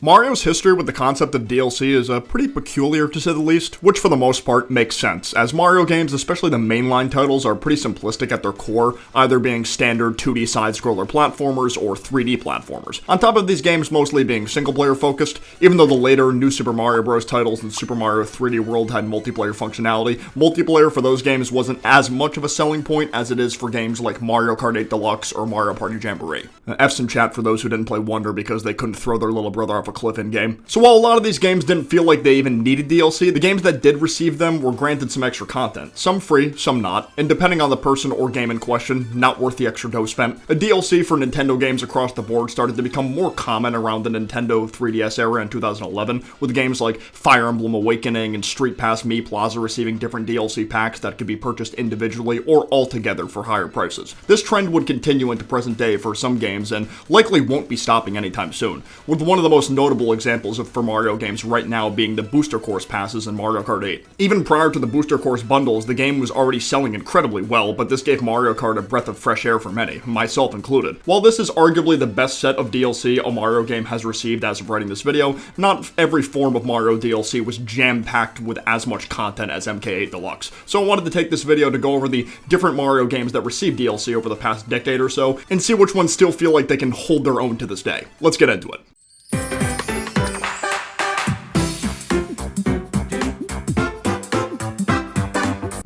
Mario's history with the concept of DLC is pretty peculiar to say the least, which for the most part makes sense, as Mario games, especially the mainline titles, are pretty simplistic at their core, either being standard 2D side-scroller platformers or 3D platformers. On top of these games mostly being single-player focused, even though the later New Super Mario Bros. Titles and Super Mario 3D World had multiplayer functionality, multiplayer for those games wasn't as much of a selling point as it is for games like Mario Kart 8 Deluxe or Mario Party Jamboree. F's in chat for those who didn't play Wonder because they couldn't throw their little brother off a cliff in-game. So while a lot of these games didn't feel like they even needed DLC, the games that did receive them were granted some extra content. Some free, some not, and depending on the person or game in question, not worth the extra dough spent. A DLC for Nintendo games across the board started to become more common around the Nintendo 3DS era in 2011, with games like Fire Emblem Awakening and Street Pass Mii Plaza receiving different DLC packs that could be purchased individually or altogether for higher prices. This trend would continue into present day for some games and likely won't be stopping anytime soon, with one of the most notable examples for Mario games right now being the Booster Course passes in Mario Kart 8. Even prior to the Booster Course bundles, the game was already selling incredibly well, but this gave Mario Kart a breath of fresh air for many, myself included. While this is arguably the best set of DLC a Mario game has received as of writing this video, not every form of Mario DLC was jam-packed with as much content as MK8 Deluxe. So I wanted to take this video to go over the different Mario games that received DLC over the past decade or so, and see which ones still feel like they can hold their own to this day. Let's get into it.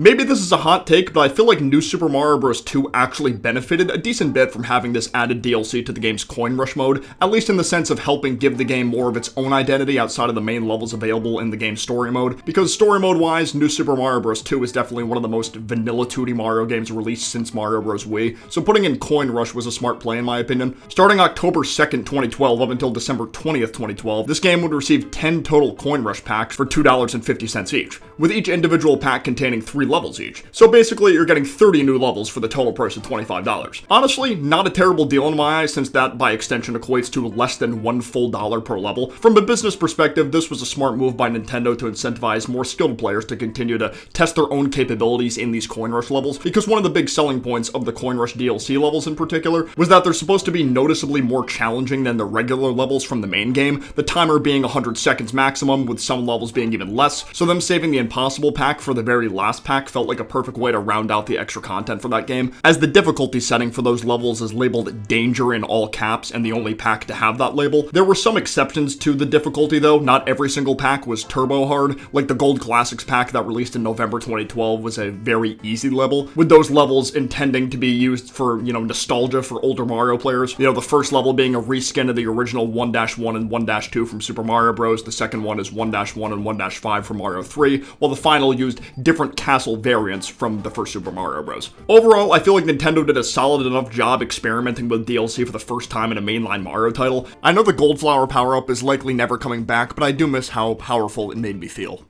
Maybe this is a hot take, but I feel like New Super Mario Bros. 2 actually benefited a decent bit from having this added DLC to the game's Coin Rush mode, at least in the sense of helping give the game more of its own identity outside of the main levels available in the game's story mode, because story mode-wise, New Super Mario Bros. 2 is definitely one of the most vanilla 2D Mario games released since Mario Bros. Wii, so putting in Coin Rush was a smart play in my opinion. Starting October 2nd, 2012 up until December 20th, 2012, this game would receive 10 total Coin Rush packs for $2.50 each, with each individual pack containing 3 levels each. So basically, you're getting 30 new levels for the total price of $25. Honestly, not a terrible deal in my eyes, since that by extension equates to less than $1 full per level. From a business perspective, this was a smart move by Nintendo to incentivize more skilled players to continue to test their own capabilities in these Coin Rush levels, because one of the big selling points of the Coin Rush DLC levels in particular was that they're supposed to be noticeably more challenging than the regular levels from the main game, the timer being 100 seconds maximum, with some levels being even less, so them saving the Impossible pack for the very last pack felt like a perfect way to round out the extra content for that game, as the difficulty setting for those levels is labeled Danger in all caps and the only pack to have that label. There were some exceptions to the difficulty though, not every single pack was turbo hard, like the Gold Classics pack that released in November 2012 was a very easy level, with those levels intending to be used for, nostalgia for older Mario players. The first level being a reskin of the original 1-1 and 1-2 from Super Mario Bros. The second one is 1-1 and 1-5 from Mario 3, while the final used different castle variants from the first Super Mario Bros. Overall, I feel like Nintendo did a solid enough job experimenting with DLC for the first time in a mainline Mario title. I know the Goldflower power-up is likely never coming back, but I do miss how powerful it made me feel.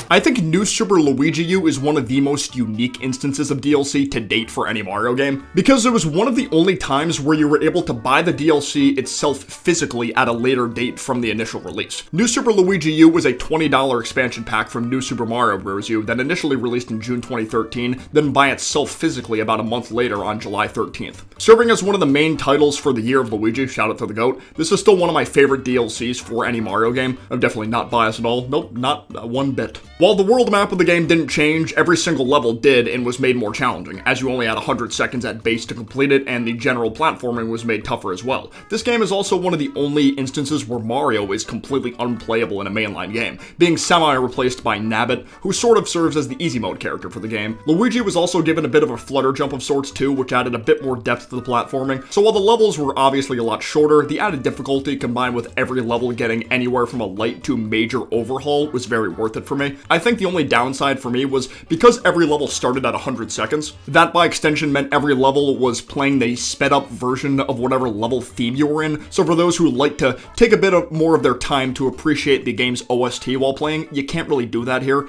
I think New Super Luigi U is one of the most unique instances of DLC to date for any Mario game, because it was one of the only times where you were able to buy the DLC itself physically at a later date from the initial release. New Super Luigi U was a $20 expansion pack from New Super Mario Bros. U that initially released in June 2013, then by itself physically about a month later on July 13th. Serving as one of the main titles for the year of Luigi, shout out to the GOAT, this is still one of my favorite DLCs for any Mario game. I'm definitely not biased at all. Nope, not one bit. While the world map of the game didn't change, every single level did and was made more challenging, as you only had 100 seconds at base to complete it, and the general platforming was made tougher as well. This game is also one of the only instances where Mario is completely unplayable in a mainline game, being semi-replaced by Nabbit, who sort of serves as the easy mode character for the game. Luigi was also given a bit of a flutter jump of sorts too, which added a bit more depth to the platforming, so while the levels were obviously a lot shorter, the added difficulty combined with every level getting anywhere from a light to major overhaul was very worth it for me. I think the only downside for me was because every level started at 100 seconds, that by extension meant every level was playing the sped up version of whatever level theme you were in, so for those who like to take a bit more of their time to appreciate the game's OST while playing, you can't really do that here.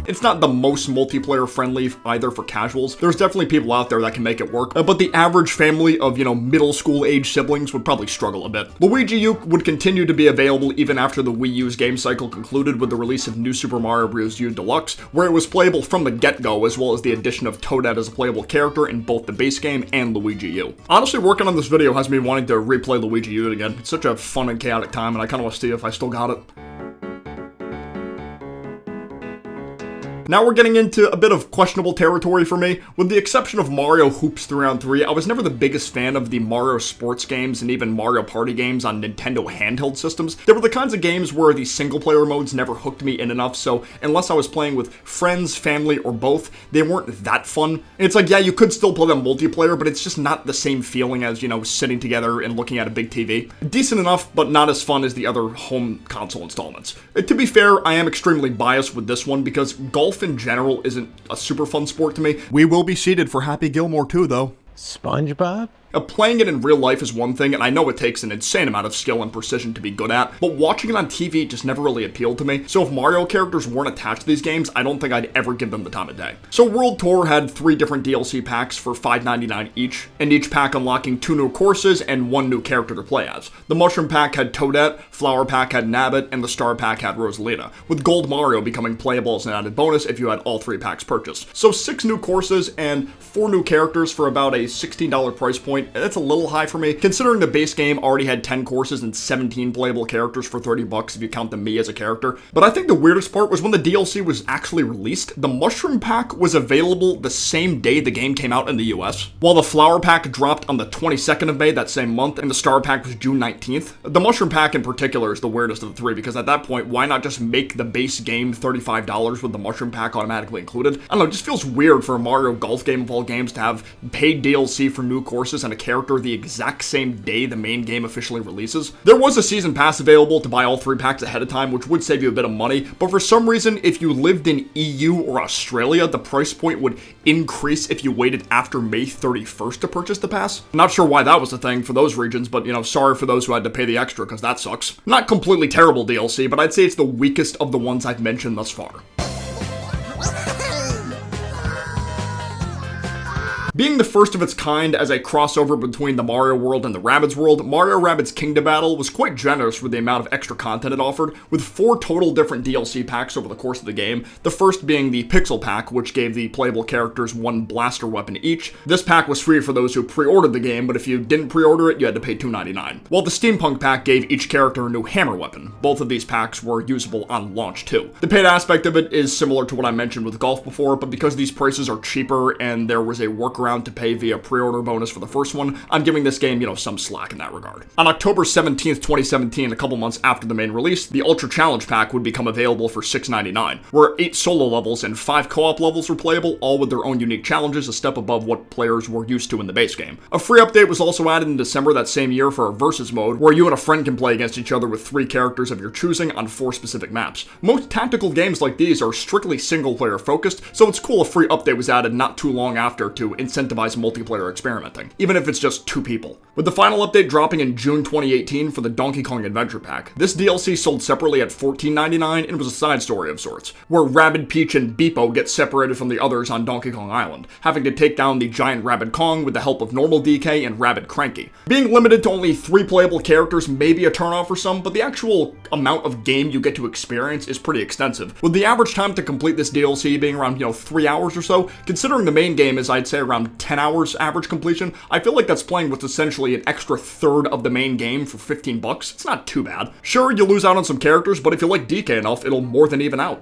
It's not the most multiplayer friendly either for casuals. There's definitely people out there that can make it work, but the average family of, middle school age siblings would probably struggle a bit. Luigi U would continue to be available even after the Wii U's game cycle concluded with the release of New Super Mario Bros. U Deluxe, where it was playable from the get-go, as well as the addition of Toadette as a playable character in both the base game and Luigi U. Honestly, working on this video has me wanting to replay Luigi U again. It's such a fun and chaotic time, and I kind of want to see if I still got it. Now we're getting into a bit of questionable territory for me. With the exception of Mario Hoops 3-on-3, I was never the biggest fan of the Mario sports games and even Mario Party games on Nintendo handheld systems. They were the kinds of games where the single-player modes never hooked me in enough, so unless I was playing with friends, family, or both, they weren't that fun. And it's like, yeah, you could still play them multiplayer, but it's just not the same feeling as, sitting together and looking at a big TV. Decent enough, but not as fun as the other home console installments. To be fair, I am extremely biased with this one because golf in general isn't a super fun sport to me. We will be seated for Happy Gilmore too, though. SpongeBob? Playing it in real life is one thing, and I know it takes an insane amount of skill and precision to be good at, but watching it on TV just never really appealed to me. So if Mario characters weren't attached to these games, I don't think I'd ever give them the time of day. So World Tour had 3 different DLC packs for $5.99 each, and each pack unlocking 2 new courses and 1 new character to play as. The Mushroom Pack had Toadette, Flower Pack had Nabbit, and the Star Pack had Rosalina, with Gold Mario becoming playable as an added bonus if you had all 3 packs purchased. So 6 new courses and 4 new characters for about a $16 price point. That's a little high for me, considering the base game already had 10 courses and 17 playable characters for $30 if you count me as a character. But I think the weirdest part was when the DLC was actually released, the Mushroom Pack was available the same day the game came out in the US, while the Flower Pack dropped on the 22nd of May that same month, and the Star Pack was June 19th. The Mushroom Pack in particular is the weirdest of the 3, because at that point, why not just make the base game $35 with the Mushroom Pack automatically included? I don't know, it just feels weird for a Mario Golf game of all games to have paid DLC for new courses and a character the exact same day the main game officially releases. There was a season pass available to buy all 3 packs ahead of time, which would save you a bit of money, but for some reason, if you lived in EU or Australia, the price point would increase if you waited after May 31st to purchase the pass. Not sure why that was a thing for those regions, but sorry for those who had to pay the extra, because that sucks. Not completely terrible DLC, but I'd say it's the weakest of the ones I've mentioned thus far. Being the first of its kind as a crossover between the Mario world and the Rabbids world, Mario Rabbids Kingdom Battle was quite generous with the amount of extra content it offered, with 4 total different DLC packs over the course of the game. The first being the Pixel Pack, which gave the playable characters 1 blaster weapon each. This pack was free for those who pre-ordered the game, but if you didn't pre-order it, you had to pay $2.99. While the Steampunk Pack gave each character a new hammer weapon. Both of these packs were usable on launch too. The paid aspect of it is similar to what I mentioned with Golf before, but because these prices are cheaper and there was a workaround to pay via pre-order bonus for the first one, I'm giving this game, some slack in that regard. On October 17th, 2017, a couple months after the main release, the Ultra Challenge Pack would become available for $6.99, where 8 solo levels and 5 co-op levels were playable, all with their own unique challenges, a step above what players were used to in the base game. A free update was also added in December that same year for a versus mode, where you and a friend can play against each other with 3 characters of your choosing on 4 specific maps. Most tactical games like these are strictly single-player focused, so it's cool a free update was added not too long after to incentivize multiplayer experimenting, even if it's just 2 people. With the final update dropping in June 2018 for the Donkey Kong Adventure Pack, this DLC sold separately at $14.99 and was a side story of sorts, where Rabbid, Peach, and Beepo get separated from the others on Donkey Kong Island, having to take down the giant Rabbid Kong with the help of normal DK and Rabbid Cranky. Being limited to only 3 playable characters may be a turnoff for some, but the actual amount of game you get to experience is pretty extensive, with the average time to complete this DLC being around, 3 hours or so. Considering the main game is, I'd say, around 10 hours average completion, I feel like that's playing with essentially an extra third of the main game for $15. It's not too bad. Sure, you lose out on some characters, but if you like DK enough, it'll more than even out.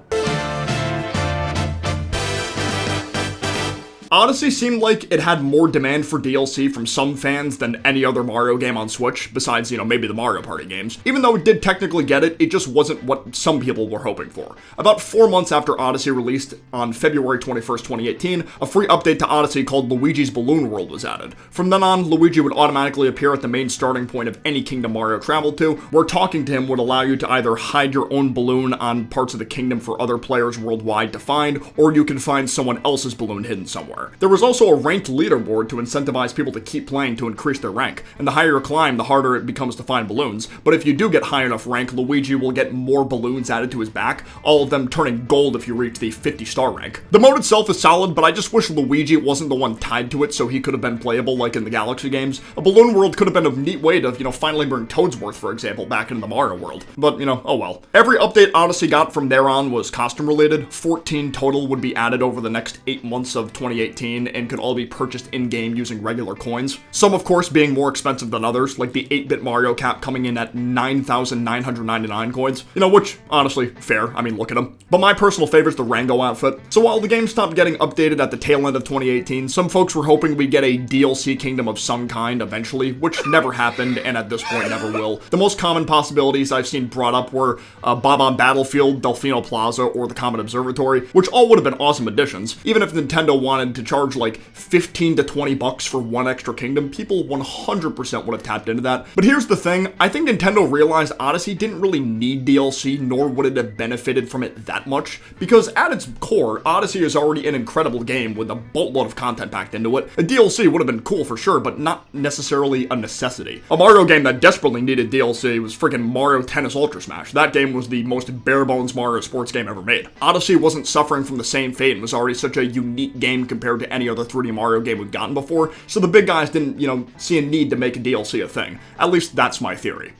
Odyssey seemed like it had more demand for DLC from some fans than any other Mario game on Switch, besides, maybe the Mario Party games. Even though it did technically get it, it just wasn't what some people were hoping for. About 4 months after Odyssey released, on February 21st, 2018, a free update to Odyssey called Luigi's Balloon World was added. From then on, Luigi would automatically appear at the main starting point of any kingdom Mario traveled to, where talking to him would allow you to either hide your own balloon on parts of the kingdom for other players worldwide to find, or you can find someone else's balloon hidden somewhere. everywhere. There was also a ranked leaderboard to incentivize people to keep playing to increase their rank, and the higher you climb, the harder it becomes to find balloons. But if you do get high enough rank, Luigi will get more balloons added to his back, all of them turning gold if you reach the 50-star rank. The mode itself is solid, but I just wish Luigi wasn't the one tied to it so he could have been playable like in the Galaxy games. A balloon world could have been a neat way to, finally bring Toadsworth, for example, back into the Mario world. But, oh well. Every update Odyssey got from there on was costume related. 14 total would be added over the next 8 months of 2018 and could all be purchased in-game using regular coins. Some, of course, being more expensive than others, like the 8-bit Mario cap coming in at 9,999 coins. Which, honestly, fair. I mean, look at them. But my personal favorite is the Rango outfit. So while the game stopped getting updated at the tail end of 2018, some folks were hoping we'd get a DLC kingdom of some kind eventually, which never happened and at this point never will. The most common possibilities I've seen brought up were Bob-on Battlefield, Delfino Plaza, or the Comet Observatory, which all would have been awesome additions. Even if Nintendo wanted to charge like 15 to 20 bucks for one extra kingdom, people 100% would have tapped into that. But here's the thing, I think Nintendo realized Odyssey didn't really need DLC, nor would it have benefited from it that much, because at its core, Odyssey is already an incredible game with a boatload of content packed into it. A DLC would have been cool for sure, but not necessarily a necessity. A Mario game that desperately needed DLC was freaking Mario Tennis Ultra Smash. That game was the most bare-bones Mario sports game ever made. Odyssey wasn't suffering from the same fate and was already such a unique game compared to any other 3D Mario game we've gotten before, so the big guys didn't, see a need to make a DLC a thing. At least that's my theory.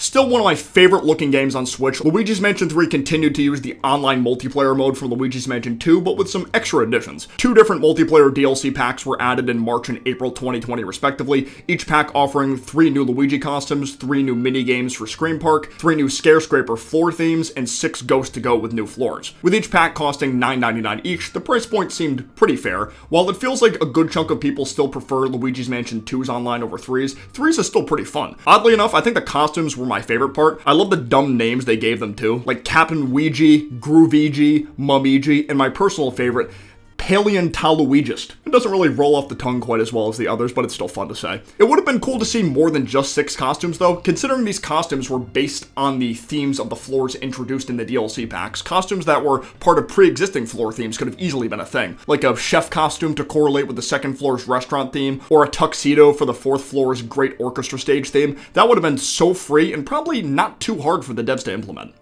Still one of my favorite looking games on Switch, Luigi's Mansion 3 continued to use the online multiplayer mode for Luigi's Mansion 2, but with some extra additions. 2 different multiplayer DLC packs were added in March and April 2020 respectively, each pack offering 3 new Luigi costumes, 3 new mini-games for Scream Park, 3 new Scarescraper floor themes, and 6 ghosts to go with new floors. With each pack costing $9.99 each, the price point seemed pretty fair. While it feels like a good chunk of people still prefer Luigi's Mansion 2's online over 3's, 3's is still pretty fun. Oddly enough, I think the costumes were my favorite part. I love the dumb names they gave them too, like Captain Ouija, Grooveigi, Mumigi, and my personal favorite, Paleontologist. It doesn't really roll off the tongue quite as well as the others, but it's still fun to say. It would have been cool to see more than just 6 costumes though, considering these costumes were based on the themes of the floors introduced in the DLC packs. Costumes that were part of pre-existing floor themes could have easily been a thing, like a chef costume to correlate with the second floor's restaurant theme, or a tuxedo for the 4th floor's great orchestra stage theme. That would have been so free and probably not too hard for the devs to implement.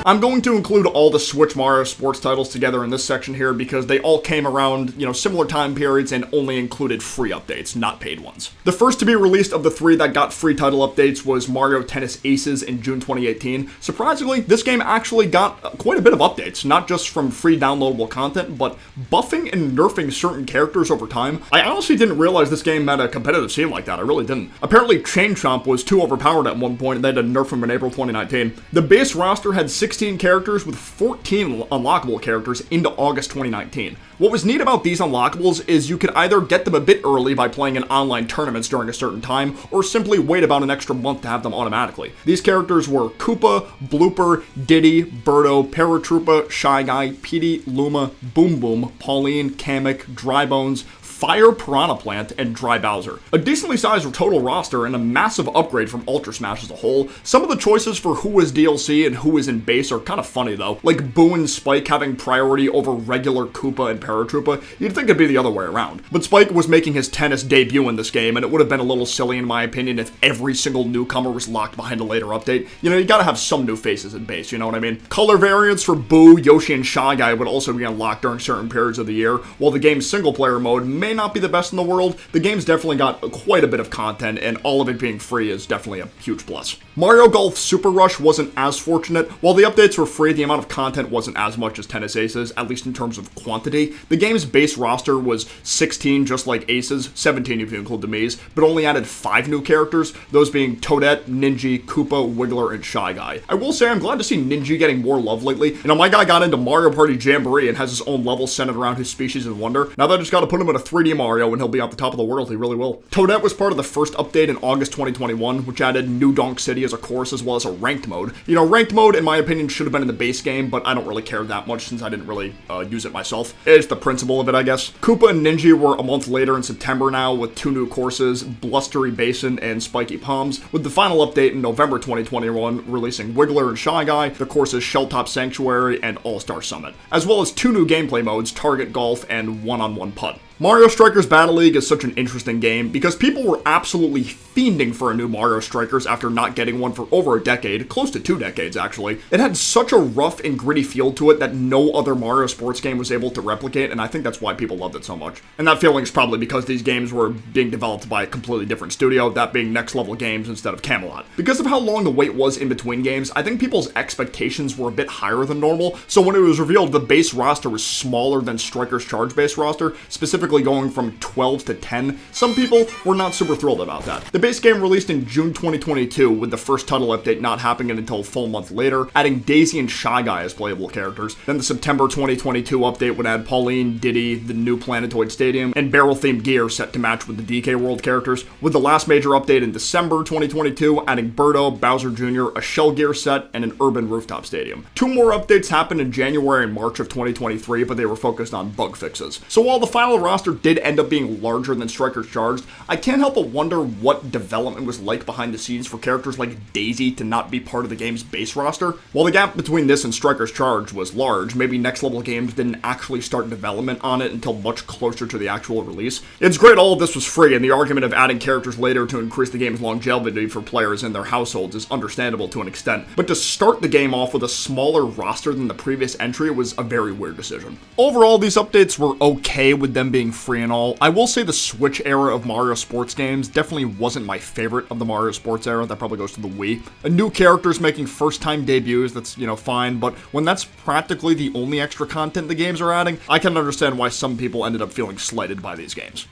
I'm going to include all the Switch Mario sports titles together in this section here because they all came around, similar time periods and only included free updates, not paid ones. The first to be released of the 3 that got free title updates was Mario Tennis Aces in June 2018. Surprisingly, this game actually got quite a bit of updates, not just from free downloadable content, but buffing and nerfing certain characters over time. I honestly didn't realize this game had a competitive scene like that, I really didn't. Apparently Chain Chomp was too overpowered at one point and they had to nerf him in April 2019. The base roster had 16 characters with 14 unlockable characters into August 2019. What was neat about these unlockables is you could either get them a bit early by playing in online tournaments during a certain time, or simply wait about an extra month to have them automatically. These characters were Koopa, Blooper, Diddy, Birdo, Paratroopa, Shy Guy, Petey, Luma, Boom Boom, Pauline, Kamek, Drybones, Fire Piranha Plant, and Dry Bowser. A decently sized total roster and a massive upgrade from Ultra Smash as a whole. Some of the choices for who is DLC and who is in base are kind of funny though, like Boo and Spike having priority over regular Koopa and Paratroopa. You'd think it'd be the other way around. But Spike was making his tennis debut in this game, and it would have been a little silly in my opinion if every single newcomer was locked behind a later update. You gotta have some new faces in base, you know what I mean? Color variants for Boo, Yoshi, and Shy Guy would also be unlocked during certain periods of the year. While the game's single player mode may not be the best in the world, the game's definitely got quite a bit of content, and all of it being free is definitely a huge plus. Mario Golf Super Rush wasn't as fortunate. While the updates were free, the amount of content wasn't as much as Tennis Aces, at least in terms of quantity. The game's base roster was 16, just like Aces, 17 if you include the Mii's, but only added 5 new characters, those being Toadette, Ninja, Koopa, Wiggler, and Shy Guy. I will say I'm glad to see Ninja getting more love lately. My guy got into Mario Party Jamboree and has his own level centered around his species and wonder. Now that I just gotta put him in a 3D Mario and he'll be at the top of the world, he really will. Toadette was part of the first update in August 2021, which added New Donk City as a course as well as a ranked mode. Ranked mode in my opinion should have been in the base game, but I don't really care that much since I didn't really use it myself. It's the principle of it, I guess. Koopa and Ninja were a month later in September now, with 2 new courses, Blustery Basin and Spiky Palms, with the final update in November 2021 releasing Wiggler and Shy Guy, the courses Shelltop Sanctuary and All-Star Summit, as well as 2 new gameplay modes, Target Golf and One-on-One Putt. Mario Strikers Battle League is such an interesting game because people were absolutely fiending for a new Mario Strikers after not getting one for over a decade, close to 2 decades actually. It had such a rough and gritty feel to it that no other Mario sports game was able to replicate, and I think that's why people loved it so much. And that feeling is probably because these games were being developed by a completely different studio, that being Next Level Games instead of Camelot. Because of how long the wait was in between games, I think people's expectations were a bit higher than normal, so when it was revealed the base roster was smaller than Strikers Charge base roster, specifically going from 12 to 10, some people were not super thrilled about that. The base game released in June 2022, with the first title update not happening until a full month later, adding Daisy and Shy Guy as playable characters. Then the September 2022 update would add Pauline, Diddy, the new Planetoid Stadium, and barrel-themed gear set to match with the DK World characters, with the last major update in December 2022 adding Birdo, Bowser Jr., a Shell Gear set, and an urban rooftop stadium. 2 more updates happened in January and March of 2023, but they were focused on bug fixes. So while the final roster did end up being larger than Strikers Charged, I can't help but wonder what development was like behind the scenes for characters like Daisy to not be part of the game's base roster. While the gap between this and Strikers Charged was large, maybe Next Level Games didn't actually start development on it until much closer to the actual release. It's great all of this was free, and the argument of adding characters later to increase the game's longevity for players in their households is understandable to an extent, but to start the game off with a smaller roster than the previous entry was a very weird decision. Overall, these updates were okay with them being free and all. I will say the Switch era of Mario sports games definitely wasn't my favorite of the Mario sports era. That probably goes to the Wii. New characters making first-time debuts, that's, fine, but when that's practically the only extra content the games are adding, I can understand why some people ended up feeling slighted by these games.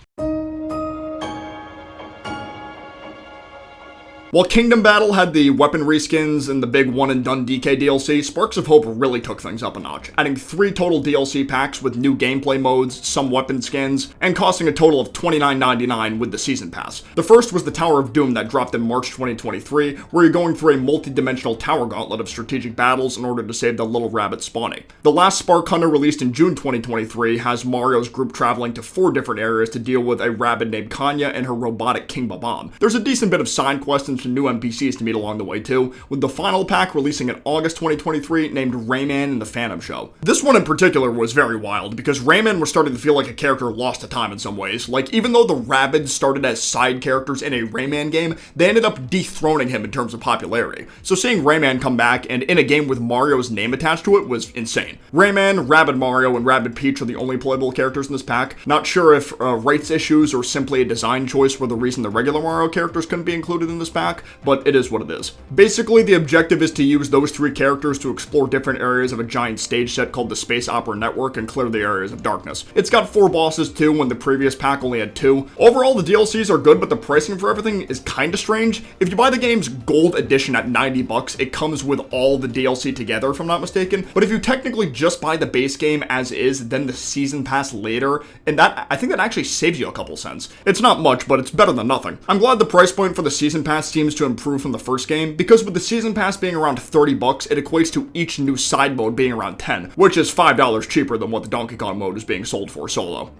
While Kingdom Battle had the weapon reskins and the big one-and-done DK DLC, Sparks of Hope really took things up a notch, adding 3 total DLC packs with new gameplay modes, some weapon skins, and costing a total of $29.99 with the Season Pass. The first was the Tower of Doom that dropped in March 2023, where you're going through a multi-dimensional tower gauntlet of strategic battles in order to save the little rabbit spawning. The last Spark Hunter, released in June 2023, has Mario's group traveling to 4 different areas to deal with a rabbit named Kanya and her robotic King Bob-omb. There's a decent bit of side quests and some new NPCs to meet along the way too, with the final pack releasing in August 2023 named Rayman and the Phantom Show. This one in particular was very wild because Rayman was starting to feel like a character lost to time in some ways. Like, even though the Rabbids started as side characters in a Rayman game, they ended up dethroning him in terms of popularity. So seeing Rayman come back and in a game with Mario's name attached to it was insane. Rayman, Rabbid Mario, and Rabbid Peach are the only playable characters in this pack. Not sure if rights issues or simply a design choice were the reason the regular Mario characters couldn't be included in this pack, but it is what it is. Basically, the objective is to use those 3 characters to explore different areas of a giant stage set called the Space Opera Network and clear the areas of darkness. It's got 4 bosses too, when the previous pack only had 2. Overall, the DLCs are good, but the pricing for everything is kinda strange. If you buy the game's gold edition at $90, it comes with all the DLC together, if I'm not mistaken. But if you technically just buy the base game as is, then the season pass later, and I think that actually saves you a couple cents. It's not much, but it's better than nothing. I'm glad the price point for the season pass seems to improve from the first game, because with the season pass being around $30, it equates to each new side mode being around $10, which is $5 cheaper than what the Donkey Kong mode is being sold for solo.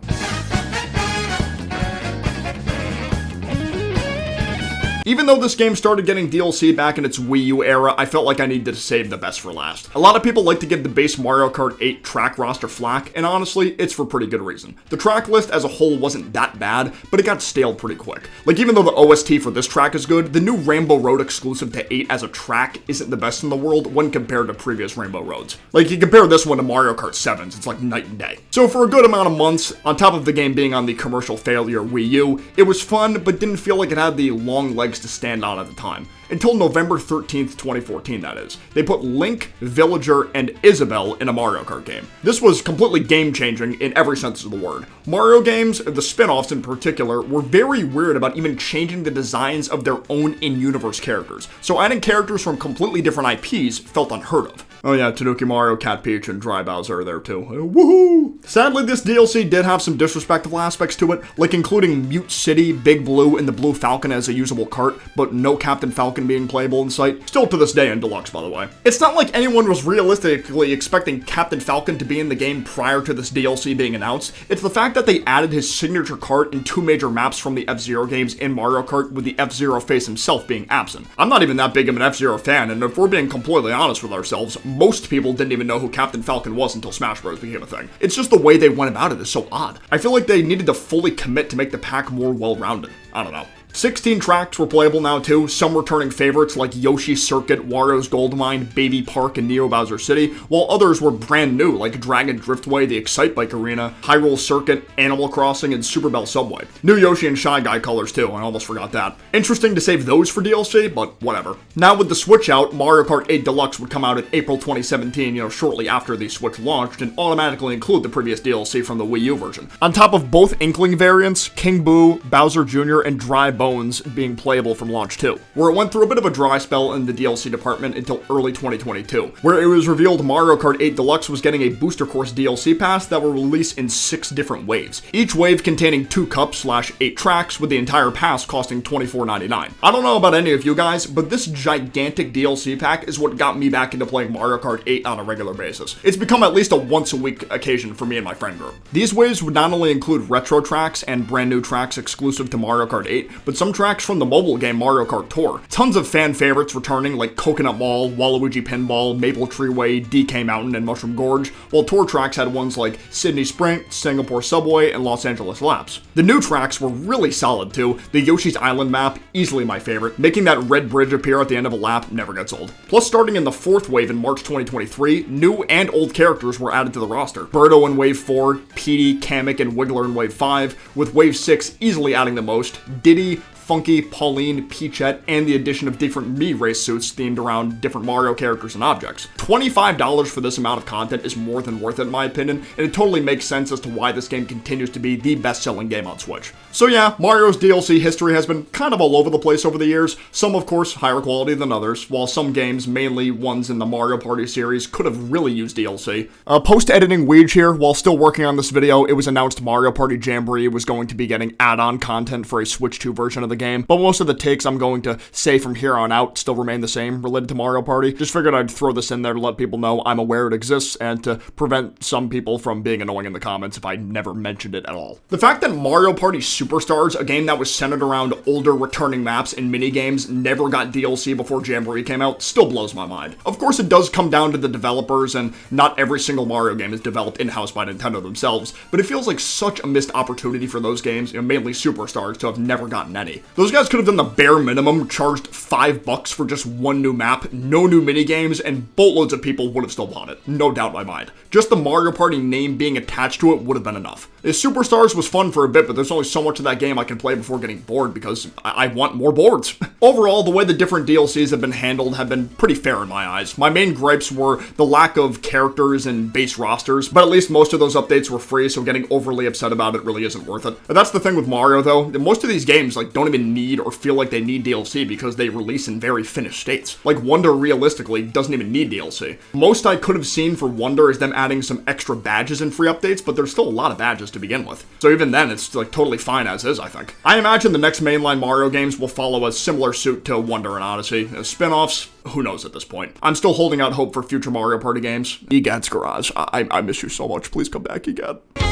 Even though this game started getting DLC back in its Wii U era, I felt like I needed to save the best for last. A lot of people like to give the base Mario Kart 8 track roster flack, and honestly, it's for pretty good reason. The track list as a whole wasn't that bad, but it got stale pretty quick. Like, even though the OST for this track is good, the new Rainbow Road exclusive to 8 as a track isn't the best in the world when compared to previous Rainbow Roads. Like, you compare this one to Mario Kart 7's, it's like night and day. So for a good amount of months, on top of the game being on the commercial failure Wii U, it was fun, but didn't feel like it had the long legs to stand on at the time. Until November 13th, 2014, that is. They put Link, Villager, and Isabelle in a Mario Kart game. This was completely game-changing in every sense of the word. Mario games, the spin-offs in particular, were very weird about even changing the designs of their own in-universe characters. So adding characters from completely different IPs felt unheard of. Oh yeah, Tanuki Mario, Cat Peach, and Dry Bowser are there too. Woohoo! Sadly, this DLC did have some disrespectful aspects to it, like including Mute City, Big Blue, and the Blue Falcon as a usable cart, but no Captain Falcon being playable in sight. Still to this day in Deluxe, by the way. It's not like anyone was realistically expecting Captain Falcon to be in the game prior to this DLC being announced. It's the fact that they added his signature cart in 2 major maps from the F-Zero games in Mario Kart, with the F-Zero face himself being absent. I'm not even that big of an F-Zero fan, and if we're being completely honest with ourselves, most people didn't even know who Captain Falcon was until Smash Bros. Became a thing. It's just the way they went about it is so odd. I feel like they needed to fully commit to make the pack more well-rounded. I don't know. 16 tracks were playable now too, some returning favorites like Yoshi's Circuit, Wario's Gold Mine, Baby Park, and Neo Bowser City, while others were brand new like Dragon Driftway, the Excite Bike Arena, Hyrule Circuit, Animal Crossing, and Super Bell Subway. New Yoshi and Shy Guy colors too, I almost forgot that. Interesting to save those for DLC, but whatever. Now with the Switch out, Mario Kart 8 Deluxe would come out in April 2017, shortly after the Switch launched, and automatically include the previous DLC from the Wii U version. On top of both Inkling variants, King Boo, Bowser Jr., and Dry Bones being playable from launch too, where it went through a bit of a dry spell in the DLC department until early 2022, where it was revealed Mario Kart 8 Deluxe was getting a Booster Course DLC pass that will release in 6 different waves, each wave containing 2 cups/8 tracks, with the entire pass costing $24.99. I don't know about any of you guys, but this gigantic DLC pack is what got me back into playing Mario Kart 8 on a regular basis. It's become at least a once-a-week occasion for me and my friend group. These waves would not only include retro tracks and brand new tracks exclusive to Mario Kart 8, but some tracks from the mobile game Mario Kart Tour. Tons of fan favorites returning like Coconut Mall, Waluigi Pinball, Maple Tree Way, DK Mountain, and Mushroom Gorge, while tour tracks had ones like Sydney Sprint, Singapore Subway, and Los Angeles Laps. The new tracks were really solid too. The Yoshi's Island map, easily my favorite. Making that red bridge appear at the end of a lap never gets old. Plus, starting in the 4th wave in March 2023, new and old characters were added to the roster. Birdo in Wave 4, Petey, Kamek, and Wiggler in Wave 5, with Wave 6 easily adding the most, Diddy, Funky, Pauline, Peachette, and the addition of different Mii race suits themed around different Mario characters and objects. $25 for this amount of content is more than worth it in my opinion, and it totally makes sense as to why this game continues to be the best-selling game on Switch. So yeah, Mario's DLC history has been kind of all over the place over the years, some of course higher quality than others, while some games, mainly ones in the Mario Party series, could have really used DLC. Post-editing Weege here, while still working on this video, it was announced Mario Party Jamboree was going to be getting add-on content for a Switch 2 version of the game, but most of the takes I'm going to say from here on out still remain the same related to Mario Party. Just figured I'd throw this in there to let people know I'm aware it exists and to prevent some people from being annoying in the comments if I never mentioned it at all. The fact that Mario Party Superstars, a game that was centered around older returning maps and minigames, never got DLC before Jamboree came out still blows my mind. Of course it does come down to the developers, and not every single Mario game is developed in-house by Nintendo themselves, but it feels like such a missed opportunity for those games, mainly Superstars, to have never gotten any. Those guys could have done the bare minimum, charged $5 for just one new map, no new minigames, and boatloads of people would have still bought it. No doubt in my mind. Just the Mario Party name being attached to it would have been enough. Superstars was fun for a bit, but there's only so much of that game I can play before getting bored because I want more boards. Overall, the way the different DLCs have been handled have been pretty fair in my eyes. My main gripes were the lack of characters and base rosters, but at least most of those updates were free, so getting overly upset about it really isn't worth it. But that's the thing with Mario though, most of these games don't even need or feel like they need DLC because they release in very finished states. Like Wonder realistically doesn't even need DLC. Most I could have seen for Wonder is them adding some extra badges and free updates, but there's still a lot of badges to begin with. So even then, it's totally fine as is, I think. I imagine the next mainline Mario games will follow a similar suit to Wonder and Odyssey. Spin-offs, who knows at this point. I'm still holding out hope for future Mario Party games. Egad's Garage, I miss you so much. Please come back, Egad.